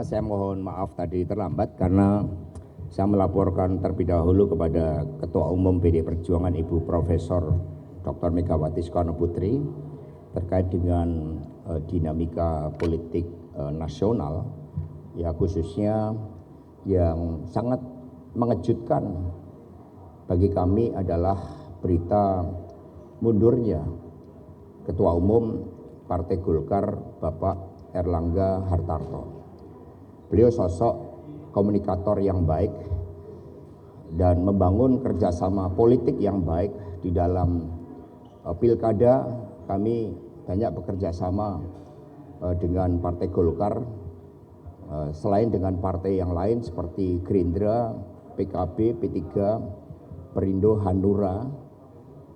Pertama-tama saya mohon maaf tadi terlambat karena saya melaporkan terlebih dahulu kepada Ketua Umum PDI Perjuangan Ibu Profesor Dr. Megawati Soekarno Putri terkait dengan dinamika politik nasional, ya khususnya yang sangat mengejutkan bagi kami adalah berita mundurnya Ketua Umum Partai Golkar Bapak Erlangga Hartarto. Beliau sosok komunikator yang baik dan membangun kerjasama politik yang baik di dalam pilkada. Kami banyak bekerja sama dengan Partai Golkar, selain dengan partai yang lain seperti Gerindra, PKB, P3, Perindo, Hanura,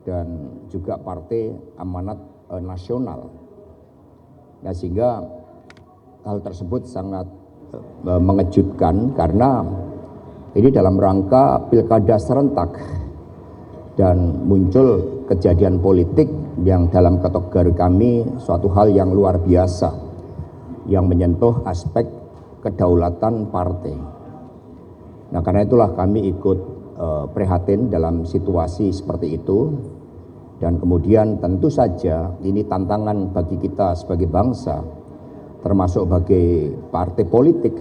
dan juga Partai Amanat Nasional. Nah, sehingga hal tersebut sangat mengejutkan karena ini dalam rangka pilkada serentak dan muncul kejadian politik yang dalam kategori kami suatu hal yang luar biasa yang menyentuh aspek kedaulatan partai. Nah, karena itulah kami ikut prihatin dalam situasi seperti itu, dan kemudian tentu saja ini tantangan bagi kita sebagai bangsa termasuk bagi partai politik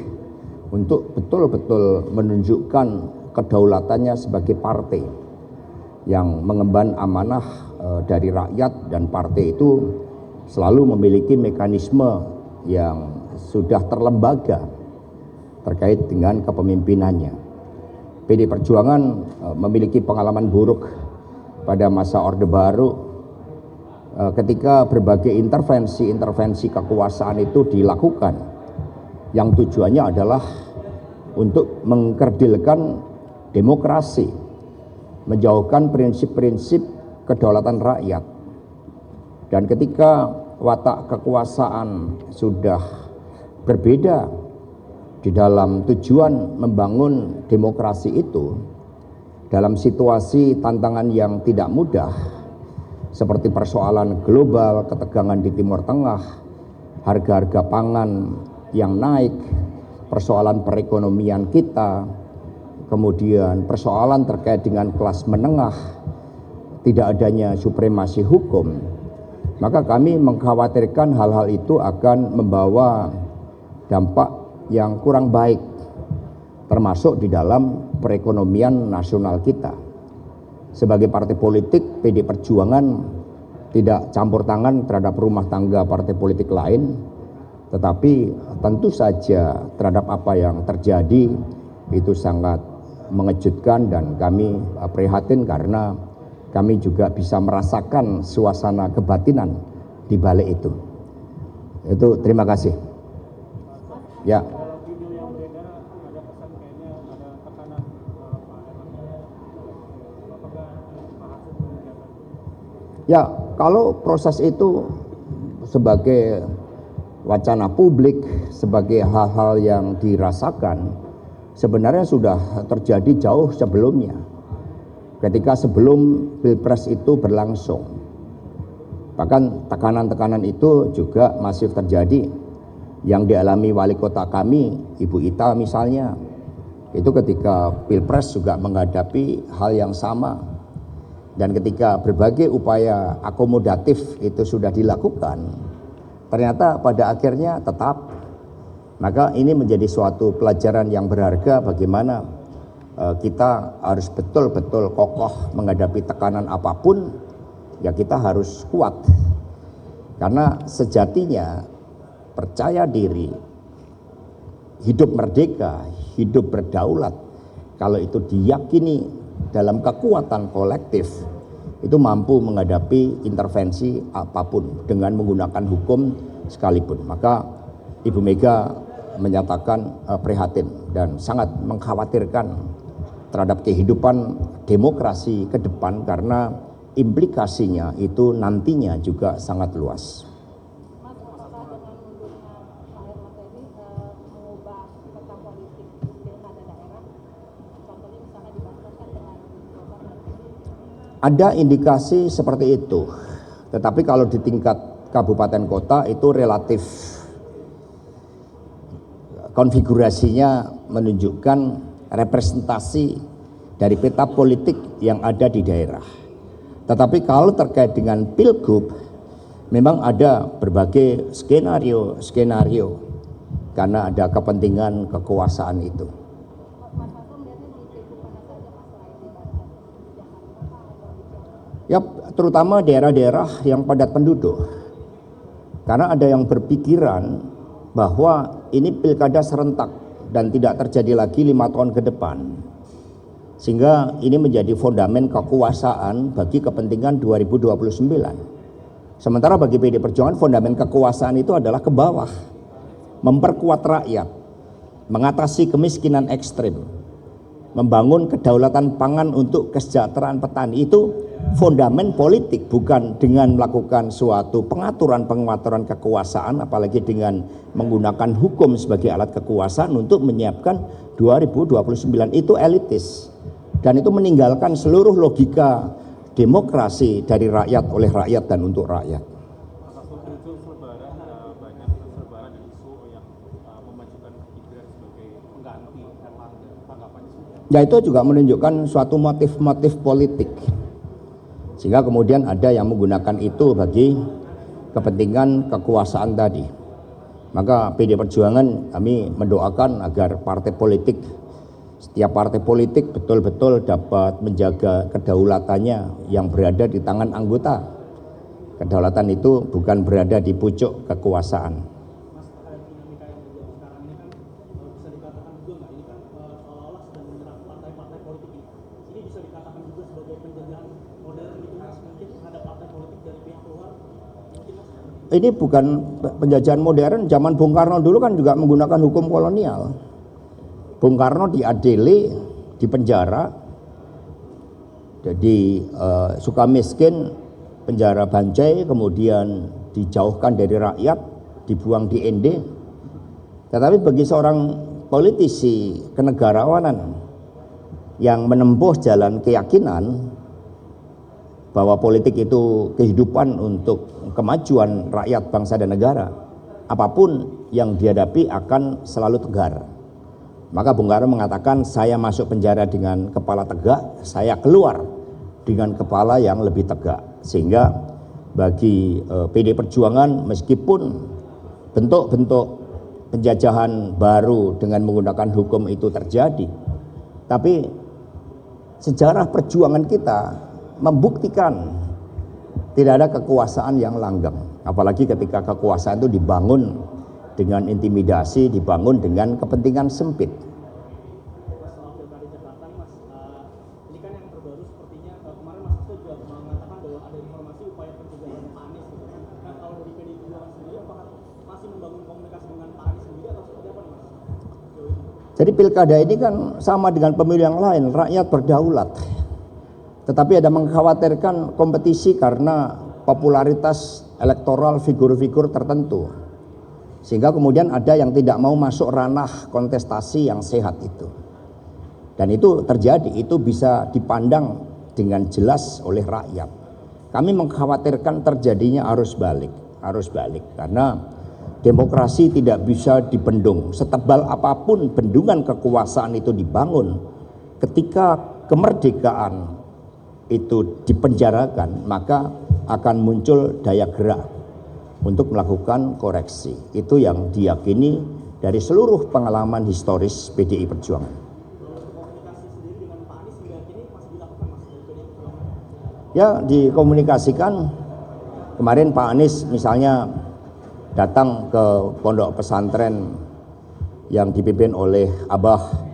untuk betul-betul menunjukkan kedaulatannya sebagai partai yang mengemban amanah dari rakyat, dan partai itu selalu memiliki mekanisme yang sudah terlembaga terkait dengan kepemimpinannya. PDI Perjuangan memiliki pengalaman buruk pada masa Orde Baru ketika berbagai intervensi kekuasaan itu dilakukan yang tujuannya adalah untuk mengkerdilkan demokrasi, menjauhkan prinsip-prinsip kedaulatan rakyat. Dan ketika watak kekuasaan sudah berbeda di dalam tujuan membangun demokrasi itu, dalam situasi tantangan yang tidak mudah seperti persoalan global, ketegangan di Timur Tengah, harga-harga pangan yang naik, persoalan perekonomian kita, kemudian persoalan terkait dengan kelas menengah, tidak adanya supremasi hukum, maka kami mengkhawatirkan hal-hal itu akan membawa dampak yang kurang baik, termasuk di dalam perekonomian nasional kita. Sebagai partai politik, PDI Perjuangan tidak campur tangan terhadap rumah tangga partai politik lain, tetapi tentu saja terhadap apa yang terjadi itu sangat mengejutkan, dan kami prihatin karena kami juga bisa merasakan suasana kebatinan di balik itu. Itu terima kasih. Ya. Ya, kalau proses itu sebagai wacana publik, sebagai hal-hal yang dirasakan, sebenarnya sudah terjadi jauh sebelumnya. Ketika sebelum Pilpres itu berlangsung. Bahkan tekanan-tekanan itu juga masih terjadi yang dialami wali kota kami, Ibu Ita misalnya. Itu ketika Pilpres juga menghadapi hal yang sama. Dan ketika berbagai upaya akomodatif itu sudah dilakukan, ternyata pada akhirnya tetap. Maka ini menjadi suatu pelajaran yang berharga bagaimana kita harus betul-betul kokoh menghadapi tekanan apapun, ya kita harus kuat. Karena sejatinya percaya diri, hidup merdeka, hidup berdaulat, kalau itu diyakini dalam kekuatan kolektif, itu mampu menghadapi intervensi apapun dengan menggunakan hukum sekalipun. Maka Ibu Mega menyatakan prihatin dan sangat mengkhawatirkan terhadap kehidupan demokrasi ke depan karena implikasinya itu nantinya juga sangat luas. Ada indikasi seperti itu, tetapi kalau di tingkat kabupaten kota itu relatif konfigurasinya menunjukkan representasi dari peta politik yang ada di daerah. Tetapi kalau terkait dengan Pilgub, memang ada berbagai skenario karena ada kepentingan kekuasaan itu. Ya, terutama daerah-daerah yang padat penduduk. Karena ada yang berpikiran bahwa ini pilkada serentak dan tidak terjadi lagi 5 tahun ke depan. Sehingga ini menjadi fondamen kekuasaan bagi kepentingan 2029. Sementara bagi PD Perjuangan fondamen kekuasaan itu adalah ke bawah. Memperkuat rakyat, mengatasi kemiskinan ekstrim, membangun kedaulatan pangan untuk kesejahteraan petani. Itu fondamen politik, bukan dengan melakukan suatu pengaturan kekuasaan, apalagi dengan menggunakan hukum sebagai alat kekuasaan untuk menyiapkan 2029. Itu elitis dan itu meninggalkan seluruh logika demokrasi dari rakyat, oleh rakyat dan untuk rakyat. Ya, itu juga menunjukkan suatu motif-motif politik. Sehingga kemudian ada yang menggunakan itu bagi kepentingan kekuasaan tadi. Maka PD Perjuangan kami mendoakan agar setiap partai politik betul-betul dapat menjaga kedaulatannya yang berada di tangan anggota. Kedaulatan itu bukan berada di pucuk kekuasaan. Ini bukan penjajahan modern. Zaman Bung Karno dulu kan juga menggunakan hukum kolonial. Bung Karno diadili, dipenjara, jadi suka miskin, penjara Bancai, kemudian dijauhkan dari rakyat, dibuang di Ende. Tetapi bagi seorang politisi kenegarawanan yang menempuh jalan keyakinan bahwa politik itu kehidupan untuk kemajuan rakyat, bangsa dan negara, apapun yang dihadapi akan selalu tegar. Maka Bung Karno mengatakan, saya masuk penjara dengan kepala tegak, saya keluar dengan kepala yang lebih tegak. Sehingga bagi PD Perjuangan, meskipun bentuk-bentuk penjajahan baru dengan menggunakan hukum itu terjadi, tapi sejarah perjuangan kita membuktikan tidak ada kekuasaan yang langgeng, apalagi ketika kekuasaan itu dibangun dengan intimidasi, dibangun dengan kepentingan sempit. Ini kan yang terbaru sepertinya kemarin Mas Hasto juga mengatakan bahwa ada informasi upaya pencegahan Pak Anies gitu. Nah, kalau dari PDI Perjuangan sendiri apakah masih membangun komunikasi dengan Pak Anies sendiri atau seperti apa nih, Mas? Jadi pilkada ini kan sama dengan pemilu yang lain, rakyat berdaulat. Tetapi ada mengkhawatirkan kompetisi karena popularitas elektoral figur-figur tertentu. Sehingga kemudian ada yang tidak mau masuk ranah kontestasi yang sehat itu. Dan itu terjadi, itu bisa dipandang dengan jelas oleh rakyat. Kami mengkhawatirkan terjadinya arus balik karena demokrasi tidak bisa dibendung. Setebal apapun bendungan kekuasaan itu dibangun, ketika kemerdekaan itu dipenjarakan, maka akan muncul daya gerak untuk melakukan koreksi. Itu yang diyakini dari seluruh pengalaman historis PDI Perjuangan. Ya, dikomunikasikan. Kemarin Pak Anies misalnya datang ke pondok pesantren yang dipimpin oleh Abah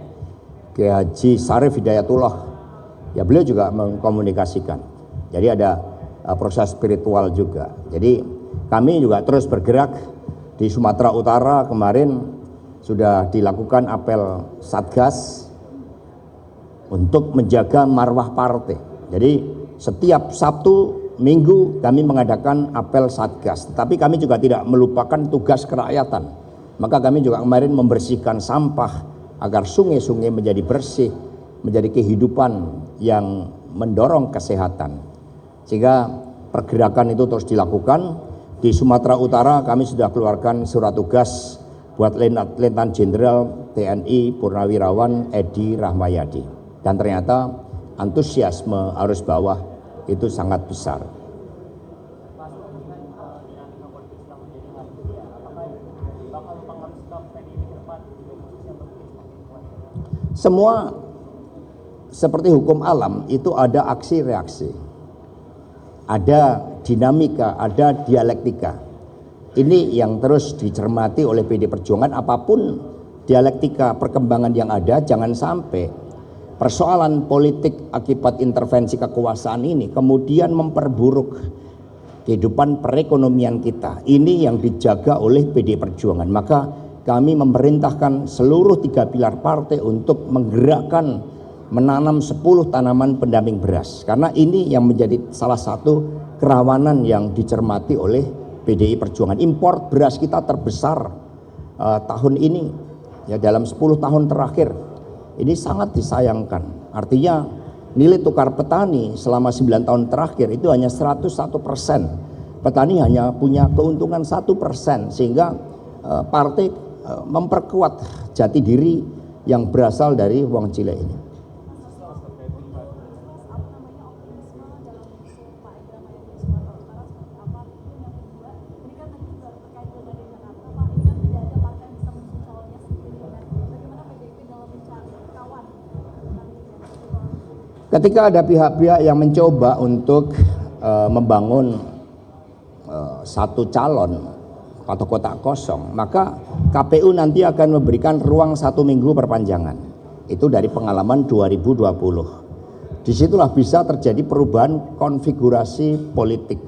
Kiai Haji Sarif Hidayatullah. Ya, beliau juga mengkomunikasikan. Jadi ada proses spiritual juga. Jadi kami juga terus bergerak di Sumatera Utara. Kemarin sudah dilakukan apel Satgas untuk menjaga marwah partai. Jadi setiap Sabtu Minggu kami mengadakan apel Satgas. Tapi kami juga tidak melupakan tugas kerakyatan. Maka kami juga kemarin membersihkan sampah agar sungai-sungai menjadi bersih, menjadi kehidupan yang mendorong kesehatan. Sehingga pergerakan itu terus dilakukan. Di Sumatera Utara kami sudah keluarkan surat tugas buat Letnan Jenderal TNI Purnawirawan Edi Rahmayadi. Dan ternyata antusiasme arus bawah itu sangat besar. Semua seperti hukum alam itu ada aksi reaksi, ada dinamika, ada dialektika. Ini yang terus dicermati oleh PD Perjuangan. Apapun dialektika perkembangan yang ada, jangan sampai persoalan politik akibat intervensi kekuasaan ini kemudian memperburuk kehidupan perekonomian kita. Ini yang dijaga oleh PD Perjuangan. Maka kami memerintahkan seluruh 3 pilar partai untuk menggerakkan menanam 10 tanaman pendamping beras. Karena ini yang menjadi salah satu kerawanan yang dicermati oleh PDI Perjuangan. Impor beras kita terbesar tahun ini, ya dalam 10 tahun terakhir. Ini sangat disayangkan. Artinya nilai tukar petani selama 9 tahun terakhir itu hanya 101%. Petani hanya punya keuntungan 1%, sehingga partai memperkuat jati diri yang berasal dari uang Cile ini. Ketika ada pihak-pihak yang mencoba untuk membangun satu calon atau kotak kosong, maka KPU nanti akan memberikan ruang 1 minggu perpanjangan. Itu dari pengalaman 2020. Disitulah bisa terjadi perubahan konfigurasi politik.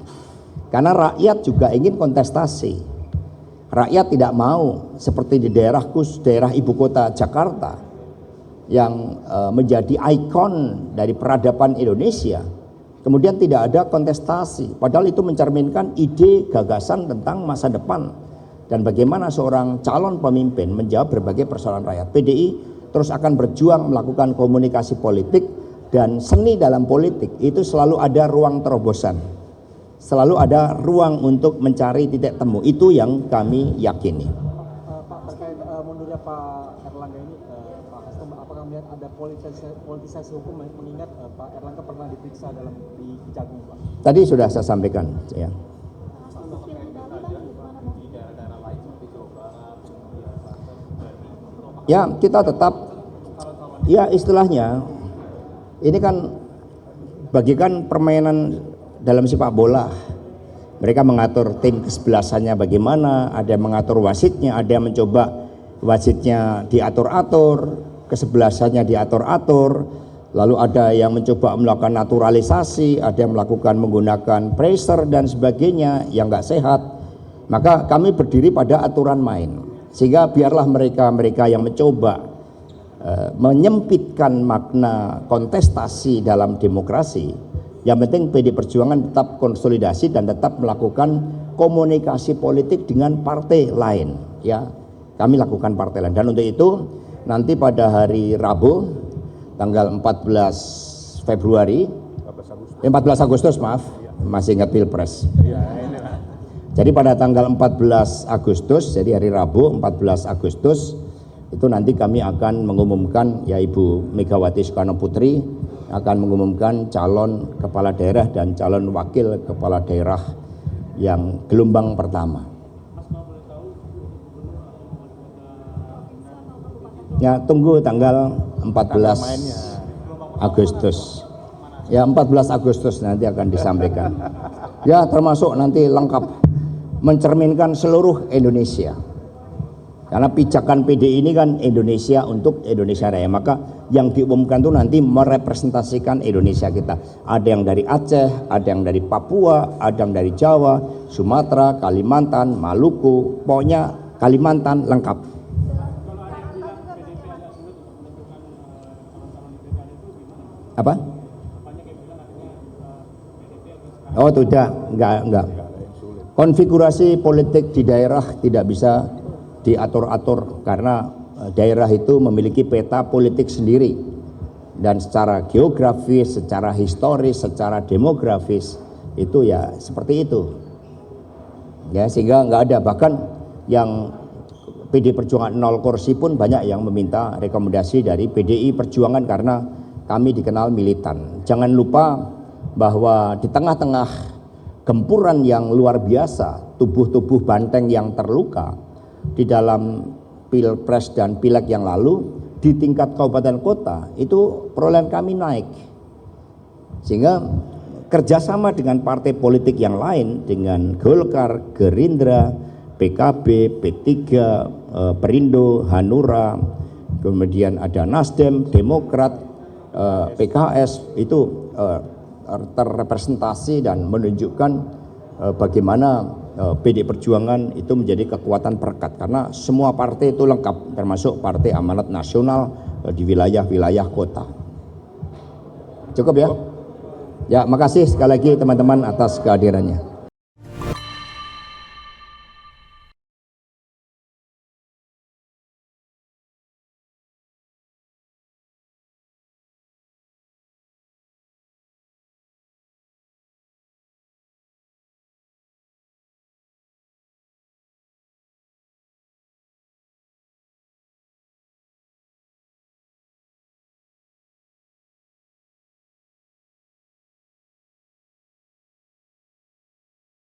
Karena rakyat juga ingin kontestasi. Rakyat tidak mau seperti di daerah ibu kota Jakarta yang menjadi ikon dari peradaban Indonesia, kemudian tidak ada kontestasi, padahal itu mencerminkan ide gagasan tentang masa depan dan bagaimana seorang calon pemimpin menjawab berbagai persoalan rakyat. PDI terus akan berjuang melakukan komunikasi politik, dan seni dalam politik itu selalu ada ruang terobosan, selalu ada ruang untuk mencari titik temu. Itu yang kami yakini. Pak, terkait mundurnya Pak Erlangga ini, Pak Hasto, apakah melihat ada politisasi hukum, mengingat Pak Erlangga pernah diperiksa di Jagung, Pak? Tadi sudah saya sampaikan, ya. Ya, kita tetap, ya istilahnya, ini kan bagikan permainan dalam sepak bola. Mereka mengatur tim kesebelasannya bagaimana, ada yang mengatur wasitnya, ada yang mencoba wasitnya diatur-atur, kesebelasannya diatur-atur, lalu ada yang mencoba melakukan naturalisasi, ada yang melakukan menggunakan pressure dan sebagainya yang nggak sehat. Maka kami berdiri pada aturan main, sehingga biarlah mereka yang mencoba menyempitkan makna kontestasi dalam demokrasi. Yang penting PD Perjuangan tetap konsolidasi dan tetap melakukan komunikasi politik dengan partai lain, ya. Kami lakukan partai lain, dan untuk itu nanti pada hari Rabu tanggal 14 Agustus, maaf, masih ingat Pilpres. Jadi pada tanggal 14 Agustus, jadi hari Rabu 14 Agustus itu nanti kami akan mengumumkan, ya, Ibu Megawati Soekarno Putri akan mengumumkan calon kepala daerah dan calon wakil kepala daerah yang gelombang pertama. Ya, tunggu tanggal 14 Agustus. Ya, 14 Agustus nanti akan disampaikan. Ya, termasuk nanti lengkap mencerminkan seluruh Indonesia. Karena pijakan PDI ini kan Indonesia untuk Indonesia Raya, maka yang diumumkan itu nanti merepresentasikan Indonesia kita. Ada yang dari Aceh, ada yang dari Papua, ada yang dari Jawa, Sumatera, Kalimantan, Maluku, pokoknya Kalimantan lengkap. Apa? Oh, tidak, enggak. Konfigurasi politik di daerah tidak bisa diatur-atur karena daerah itu memiliki peta politik sendiri, dan secara geografis, secara historis, secara demografis itu ya seperti itu, ya, sehingga nggak ada, bahkan yang PD Perjuangan 0 kursi pun banyak yang meminta rekomendasi dari PDI Perjuangan karena kami dikenal militan. Jangan lupa bahwa di tengah-tengah gempuran yang luar biasa, tubuh-tubuh banteng yang terluka di dalam Pilpres dan Pileg yang lalu, di tingkat kabupaten kota itu perolehan kami naik. Sehingga kerjasama dengan partai politik yang lain, dengan Golkar, Gerindra, PKB, P3, Perindo, Hanura, kemudian ada Nasdem, Demokrat, PKS, itu terrepresentasi dan menunjukkan bagaimana PD Perjuangan itu menjadi kekuatan perekat, karena semua partai itu lengkap, termasuk Partai Amanat Nasional di wilayah-wilayah kota. Cukup ya? Ya, makasih sekali lagi teman-teman atas kehadirannya.